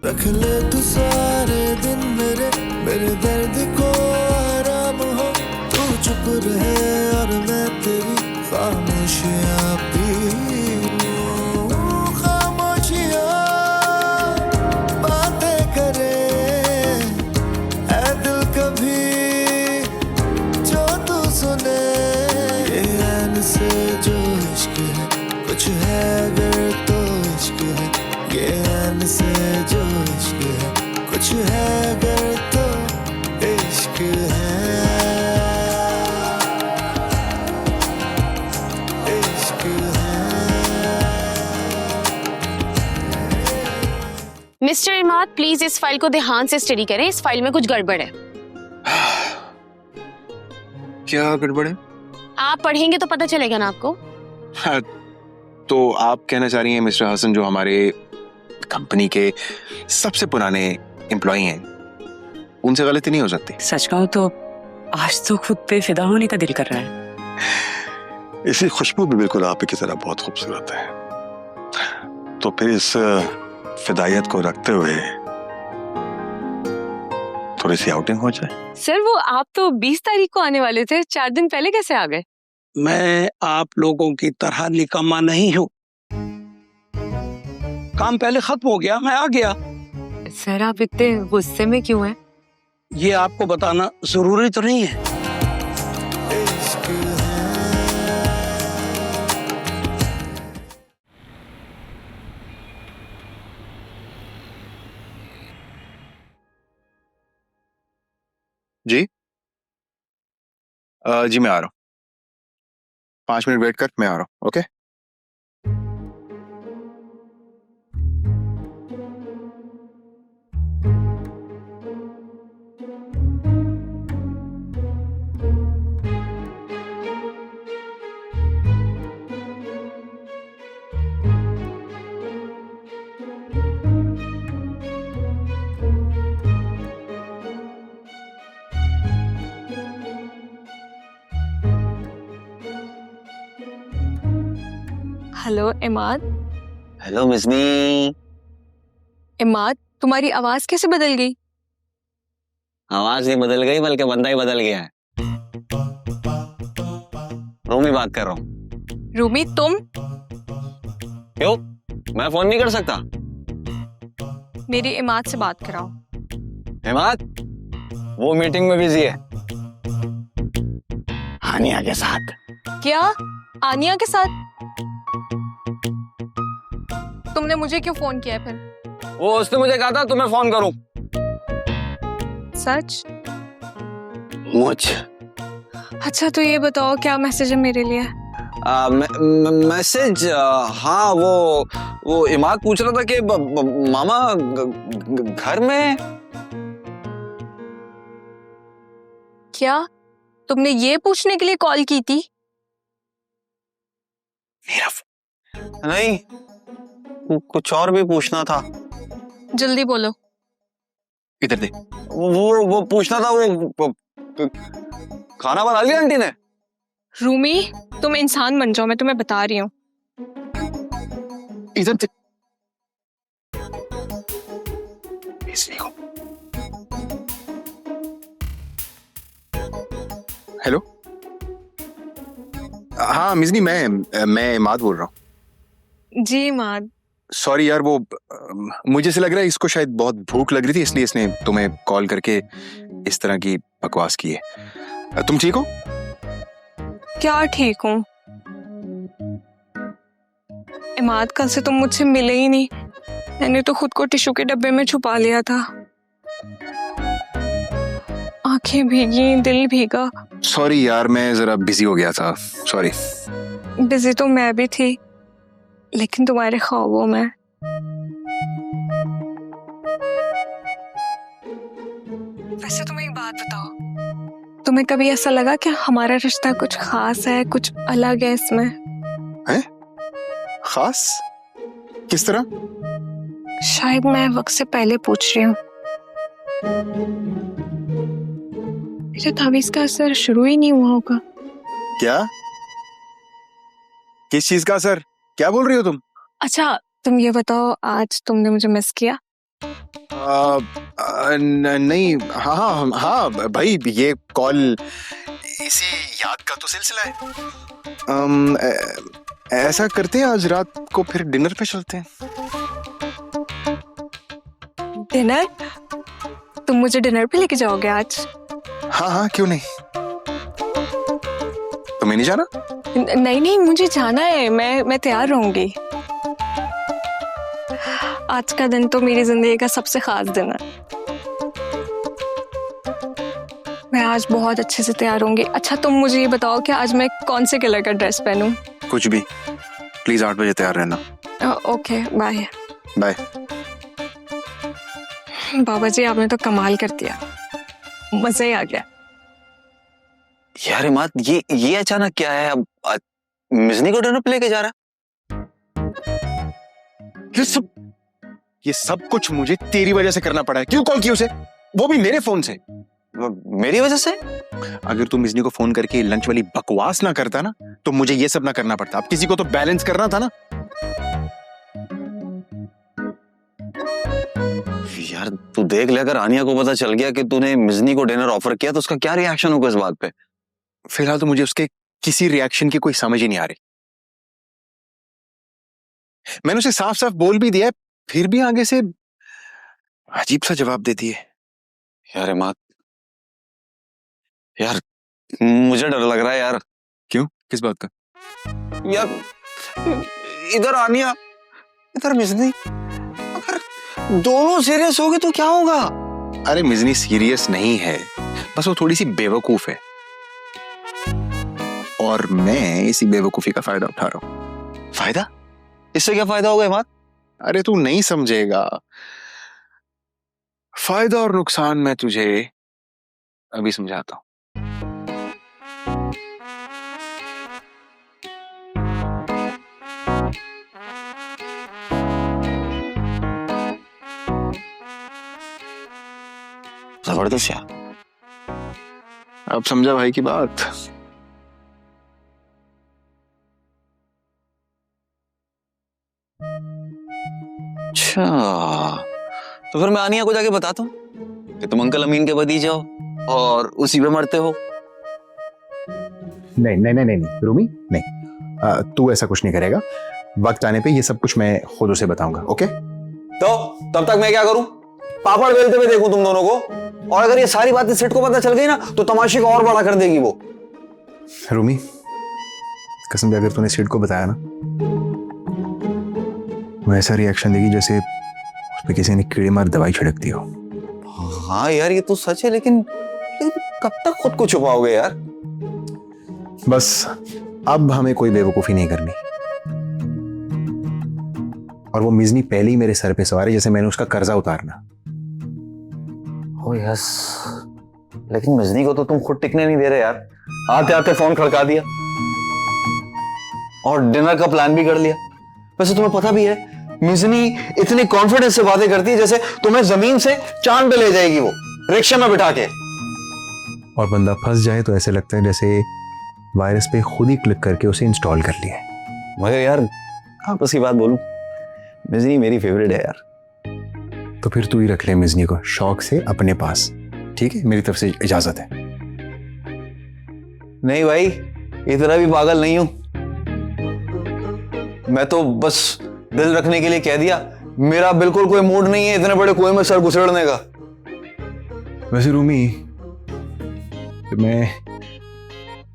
रख ले तू सारे दिन मेरे दर्द को आराम हो। तू चुप रहे और मैं तेरी खामोशियाँ पी लूं। खामोशियाँ बातें करे ऐ दिल कभी जो तू सुने। ये ऐन से जो इश्क है कुछ है अगर तो इश्क है। ये ऐन से जो इश्क है कुछ है अगर तो इश्क है। इश्क है। मिस्टर इमाद, प्लीज इस फाइल को ध्यान से स्टडी करें। इस फाइल में कुछ गड़बड़ है। क्या गड़बड़ है? आप पढ़ेंगे तो पता चलेगा ना आपको। हाँ, तो आप कहना चाह रही हैं मिस्टर हसन जो हमारे कंपनी के सबसे पुराने एम्प्लॉई हैं, उनसे गलती नहीं हो सकती? सच कहूं तो आज तो खुद पे फिदा होने का दिल कर रहा है। इसी खुशबू भी बिल्कुल आप ही की तरह बहुत खूबसूरत है। तो फिर इस फिदायत को रखते हुए थोड़ी सी आउटिंग हो जाए। सर वो आप तो 20 तारीख को आने वाले थे, 4 दिन पहले कैसे आ गए? मैं आप लोगों की तरह निकम्मा नहीं हूँ। काम पहले खत्म हो गया, मैं आ गया। सर आप इतने गुस्से में क्यों हैं? ये आपको बताना जरूरी तो नहीं है। जी जी मैं आ रहा हूँ। 5 मिनट वेट कर, मैं आ रहा हूँ। Okay. Hello Imad. Hello Misni. Imad तुम्हारी आवाज कैसे बदल गई? आवाज नहीं बदल गई बल्कि बंदा ही बदल गया है। रूमी बात कर रहा हूँ। रूमी तुम? क्यों, मैं फोन नहीं कर सकता? मेरी इमाद से बात कराओ। हिमात वो मीटिंग में बिजी है हानिया के साथ। क्या? आनिया के साथ? तुमने मुझे क्यों फोन किया फिर? वो उसने मुझे कहा था तुम्हें फोन करूं। सच? मुझ अच्छा तो ये बताओ क्या मैसेज है मेरे लिए? मैसेज? हाँ वो इमाद पूछ रहा था कि मामा घर में। क्या तुमने ये पूछने के लिए कॉल की थी? नहीं, कुछ और भी पूछना था। जल्दी बोलो। इधर दे। वो पूछना था, वो खाना बना लिया आंटी ने? रूमी तुम इंसान बन जाओ, मैं तुम्हें बता रही हूँ। इधर दे। हेलो। हाँ मिजनी, मैं इमाद बोल रहा हूँ। जी इमाद। सॉरी यार, वो मुझे से लग रहा है इसको शायद बहुत भूख लग रही थी, इसलिए इसने तुम्हें कॉल करके इस तरह की बकवास की है। तुम ठीक हो? क्या ठीक हूँ इमाद, कल से तुम मुझसे मिले ही नहीं। मैंने तो खुद को टिश्यू के डब्बे में छुपा लिया था। आंखें भीगी, दिल भीगा। सॉरी यार, मैं जरा बिजी हो गया था, सॉरी। बिजी तो मैं भी थी, लेकिन तुम्हारे ख्वाबों में। वैसे तुम्हें एक बात बताओ, तुम्हें कभी ऐसा लगा कि हमारा रिश्ता कुछ खास है, कुछ अलग है इसमें? है? खास? किस तरह? शायद मैं वक्त से पहले पूछ रही हूँ। मेरे तावीज़ का असर शुरू ही नहीं हुआ होगा। क्या? किस चीज का असर? क्या बोल रही हो तुम? अच्छा तुम ये बताओ, आज तुमने मुझे मिस किया? नहीं, हाँ हाँ हाँ भाई, ये कॉल इसी याद का तो सिलसिला है। ऐसा करते हैं, आज रात को फिर डिनर पे चलते हैं। डिनर? तुम मुझे डिनर पे लेके जाओगे आज? हाँ हाँ, क्यों नहीं। तुम्हें नहीं जाना? नहीं नहीं, मुझे जाना है, मैं तैयार रहूंगी। आज का दिन तो मेरी जिंदगी का सबसे खास दिन है। मैं आज बहुत अच्छे से तैयार होंगी। अच्छा तुम मुझे ये बताओ कि आज मैं कौन से कलर का ड्रेस पहनूं? कुछ भी, प्लीज 8 बजे तैयार रहना। Okay, bye bye. बाबा जी आपने तो कमाल कर दिया, मजा ही आ गया। यार इमाद, ये अचानक क्या है? अब मिजनी को डिनर पे लेके जा रहा? ये सब कुछ मुझे तेरी वजह से करना पड़ा है। क्यों कॉल की उसे, वो भी मेरे फोन से। मेरी वजह से? अगर तू मिजनी को फोन करके लंच वाली बकवास ना करता ना, तो मुझे ये सब ना करना पड़ता। अब किसी को तो बैलेंस करना था ना। यार तू देख ले, अगर आनिया को पता चल गया कि तूने मिजनी को डिनर ऑफर किया तो उसका क्या रिएक्शन होगा इस बात पे? फिलहाल तो मुझे उसके किसी रिएक्शन की कोई समझ ही नहीं आ रही। मैंने उसे साफ साफ बोल भी दिया है, फिर भी आगे से अजीब सा जवाब देती है। यार इमाद, यार मुझे डर लग रहा है यार। क्यों, किस बात का? यार इधर आनिया, इधर मिजनी, अगर दोनों सीरियस हो गए तो क्या होगा? अरे मिजनी सीरियस नहीं है, बस वो थोड़ी सी बेवकूफ है, और मैं इसी बेवकूफी का फायदा उठा रहा हूं। फायदा? इससे क्या फायदा होगा इमाद? अरे तू नहीं समझेगा। फायदा और नुकसान मैं तुझे अभी समझाता हूं। जबरदस्त यार। अब समझा भाई की बात? अच्छा, तो फिर मैं आनिया को जाके बताता हूँ कि तुम अंकल अमीन के भतीजे हो और उसी पे मरते हो। नहीं नहीं नहीं नहीं, नहीं रूमी नहीं, तू ऐसा कुछ नहीं करेगा। वक्त आने पे ये सब कुछ मैं खुद उसे बताऊंगा। ओके? तो तब तक मैं क्या करूं? पापड़ बेलते हुए देखूं तुम दोनों को? और अगर ये सारी बातें सिट को पता चल गई ना तो तमाशे को और बड़ा कर देगी वो। रूमी, कसम से अगर तूने सिड को बताया ना, वो ऐसा रिएक्शन देगी जैसे उस पे किसी ने कीड़े मार दवाई छिड़क दी हो। हाँ यार ये तो सच है, लेकिन कब तक खुद को छुपाओगे यार? बस अब हमें कोई बेवकूफी नहीं करनी। और वो मिजनी पहले ही मेरे सर पे सवार है, जैसे मैंने उसका कर्जा उतारना। ओ यस, लेकिन मिजनी को तो तुम खुद टिकने नहीं दे रहे यार। आते आते फोन खड़का दिया और डिनर का प्लान भी कर लिया। वैसे तुम्हें पता भी है मिजनी इतनी कॉन्फिडेंस से बातें करती है जैसे तुम्हें जमीन से चांद पे ले जाएगी वो, रिक्शा में बिठा के। और बंदा फंस जाए तो ऐसे लगता है जैसे वायरस पे खुद ही क्लिक करके उसे इंस्टॉल कर लिया है। मगर यार आपस की बात बोलूं, मिजनी मेरी फेवरेट है यार। तो फिर तू ही रख ले मिजनी को शौक से अपने पास, ठीक है? मेरी तरफ से इजाजत है। नहीं भाई, इतना भी पागल नहीं हूं मैं, तो बस दिल रखने के लिए कह दिया। मेरा बिल्कुल कोई मूड नहीं है इतने बड़े कुएं में सर घुसेड़ने का। वैसे रूमी, जब मैं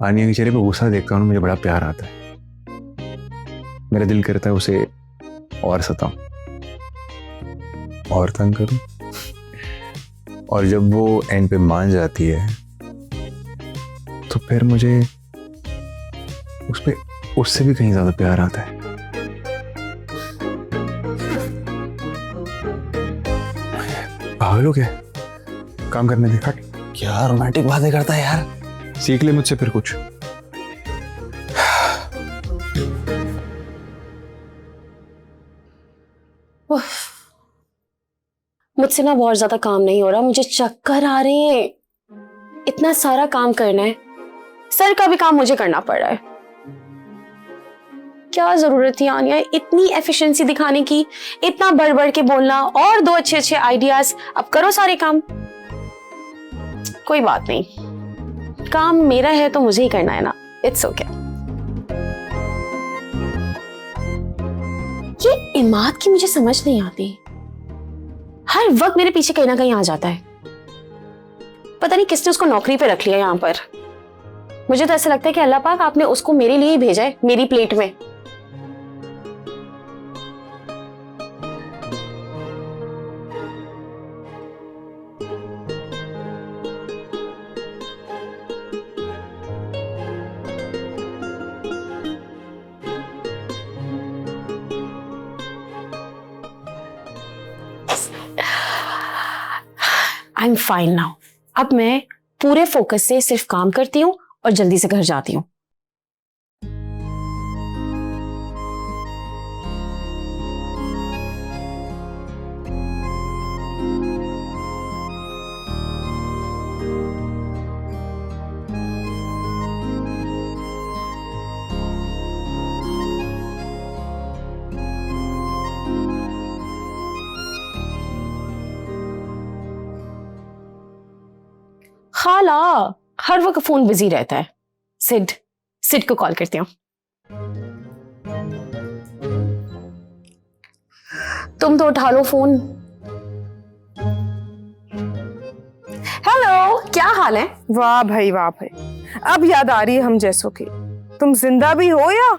आनिया के चेहरे पे गुस्सा देखता हूँ मुझे बड़ा प्यार आता है। मेरा दिल करता है उसे और सताऊं और तंग करूं, और जब वो एंड पे मान जाती है तो फिर मुझे उस पे उससे भी कहीं ज्यादा प्यार आता है। पागल हो क्या? काम करने दे, हट। क्या रोमांटिक बातें करता है यार। सीख ले मुझसे फिर कुछ। मुझसे ना बहुत ज्यादा काम नहीं हो रहा, मुझे चक्कर आ रहे हैं। इतना सारा काम करना है, सर का भी काम मुझे करना पड़ रहा है। क्या जरूरत थी आनिया इतनी एफिशिएंसी दिखाने की, इतना बढ़ बढ़ के बोलना, और 2 अच्छे अच्छे आइडियाज। अब करो सारे काम। कोई बात नहीं, काम मेरा है तो मुझे ही करना है ना, इट्स ओके। ये इमाद की मुझे समझ नहीं आती, हर वक्त मेरे पीछे कहीं ना कहीं आ जाता है। पता नहीं किसने उसको नौकरी पे रख लिया यहाँ पर। मुझे तो ऐसा लगता है कि अल्लाह पाक आपने उसको मेरे लिए ही भेजा है, मेरी प्लेट में। I am fine now. अब मैं पूरे फोकस से सिर्फ काम करती हूँ और जल्दी से घर जाती हूँ। खाला हर वक्त फोन बिजी रहता है। सिड को कॉल करती हूँ। तुम तो उठा लो फोन। हेलो, क्या हाल है? वाह भाई वाह भाई, अब याद आ रही है हम जैसों की। तुम जिंदा भी हो या?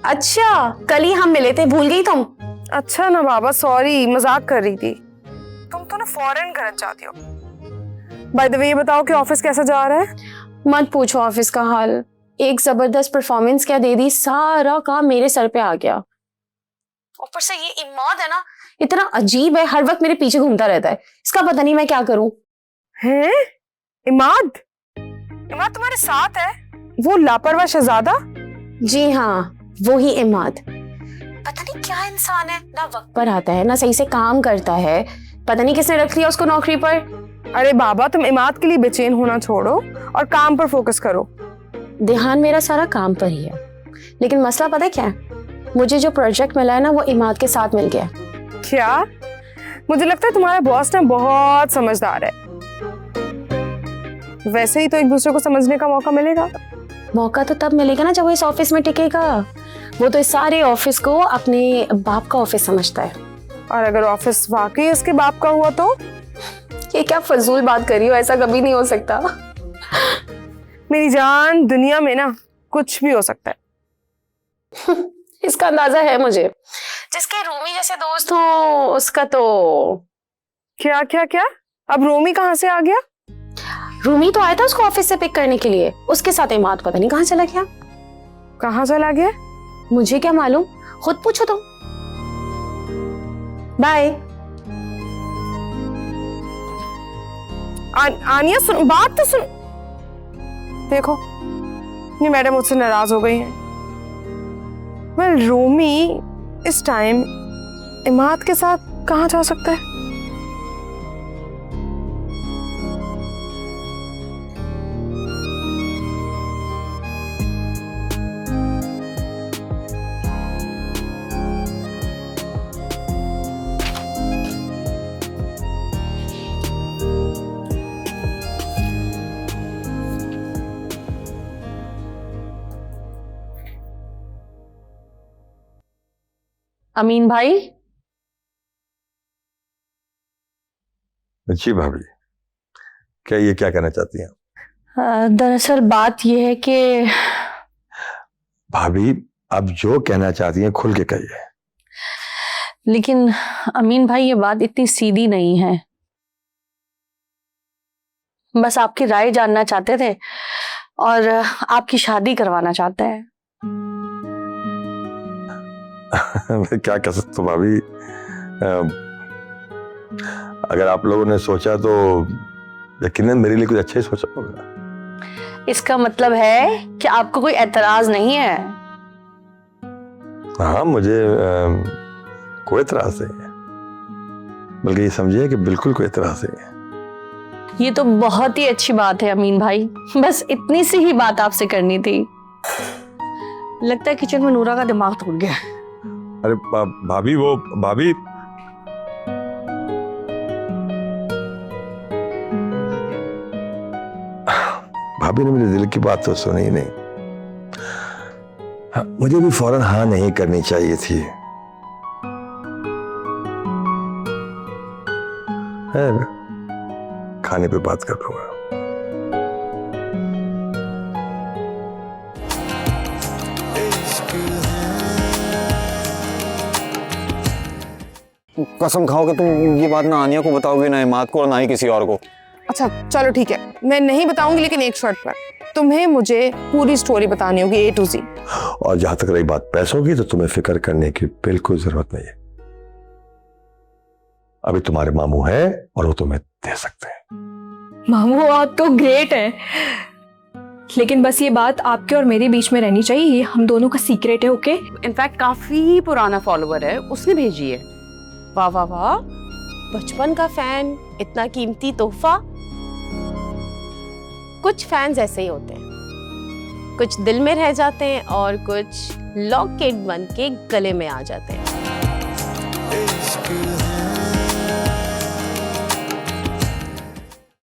अच्छा, कल ही हम मिले थे, भूल गई तुम? अच्छा ना बाबा, सॉरी, मजाक कर रही थी। तुम तो ना फॉरेन घर जाती हो। बाय द वे, ये बताओ कि ऑफिस कैसा जा रहा है? मत पूछो ऑफिस का हाल। एक जबरदस्त परफॉर्मेंस क्या दे दी, सारा काम मेरे सर पे आ गया। ऊपर से ये इमाद है ना, इतना अजीब है, हर वक्त मेरे पीछे घूमता रहता है। इसका पता नहीं मैं क्या करूं। हैं? इमाद तुम्हारे साथ है? वो लापरवाह शहजादा? जी हाँ, वो ही इमाद। पता नहीं क्या इंसान है, ना वक्त पर आता है, ना सही से काम करता है। पता नहीं किसने रख लिया उसको नौकरी पर। अरे बाबा, तुम इमाद के लिए बेचैन होना छोड़ो और काम पर फोकस करो। ध्यान मेरा सारा काम पर ही है, लेकिन मसला पता है क्या है? मुझे जो प्रोजेक्ट मिला है ना, वो इमाद के साथ मिल गया। क्या? मुझे लगता है तुम्हारा बॉस ना बहुत समझदार है। वैसे ही तो एक दूसरे को समझने का मौका मिलेगा। मौका तो तब मिलेगा ना जब वो इस ऑफिस में टिकेगा। वो तो इस सारे ऑफिस को अपने बाप का ऑफिस समझता है। और अगर ऑफिस वाकई इसके बाप का हुआ तो? ये क्या फजूल बात कर रही हो, ऐसा कभी नहीं हो सकता। मेरी जान, दुनिया में ना कुछ भी हो सकता है। इसका अंदाजा है मुझे। जिसके रूमी जैसे दोस्त हो उसका तो। क्या क्या क्या? अब रोमी कहाँ से आ गया? रूमी तो आया था उसको ऑफिस से पिक करने के लिए, उसके साथ इमाद पता नहीं कहाँ चला गया। कहाँ चला गया? मुझे क्या मालूम, खुद पूछो तुम। बाय। आनिया सुन, बात तो सुन। देखो, ये मैडम मुझसे नाराज हो गई हैं। वेल, रोमी इस टाइम इमाद के साथ कहाँ जा सकता है? अमीन भाई। जी भाभी, क्या ये क्या कहना चाहती हैं? दरअसल बात यह है कि भाभी, आप जो कहना चाहती हैं खुल के कहिए। लेकिन अमीन भाई, ये बात इतनी सीधी नहीं है। बस आपकी राय जानना चाहते थे और आपकी शादी करवाना चाहते हैं। मैं क्या कह सकता हूँ भाभी, अगर आप लोगों ने सोचा तो यकीनन मेरे लिए कुछ अच्छा ही सोचा होगा। इसका मतलब है कि आपको कोई एतराज नहीं है? हाँ, मुझे कोई एतराज नहीं है, बल्कि ये समझिए कि बिल्कुल कोई एतराज नहीं है। ये तो बहुत ही अच्छी बात है अमीन भाई, बस इतनी सी ही बात आपसे करनी थी। लगता है किचन में नूरा का दिमाग टूट गया। अरे भाभी, वो भाभी भाभी ने मेरे दिल की बात तो सुनी ही नहीं। हाँ, मुझे भी फौरन हाँ नहीं करनी चाहिए थी। है ना? खाने पे बात कर लूंगा। कसम खाओ कि तुम ये बात ना आनिया को बताओगे, ना इमाद को, और ना ही किसी और को। अच्छा चलो ठीक है, मैं नहीं बताऊंगी, लेकिन एक शर्त पर, तुम्हें मुझे पूरी स्टोरी बतानी होगी A to Z। और जहां तक रही बात पैसों की, तो तुम्हें फिक्र करने की बिल्कुल जरूरत नहीं है। अभी तुम्हारे मामू हैं और वो तुम्हें दे सकते हैं। मामू आप तो ग्रेट हैं, लेकिन बस ये बात आपके और मेरे बीच में रहनी चाहिए, ये हम दोनों का सीक्रेट है। ओके? इनफैक्ट काफी पुराना फॉलोवर है, उसने भेजी है। वाह वाह वाह, बचपन का फैन, इतना कीमती तोहफा। कुछ फैंस ऐसे ही होते हैं, कुछ दिल में रह जाते हैं और कुछ लॉकेट बन के गले में आ जाते हैं।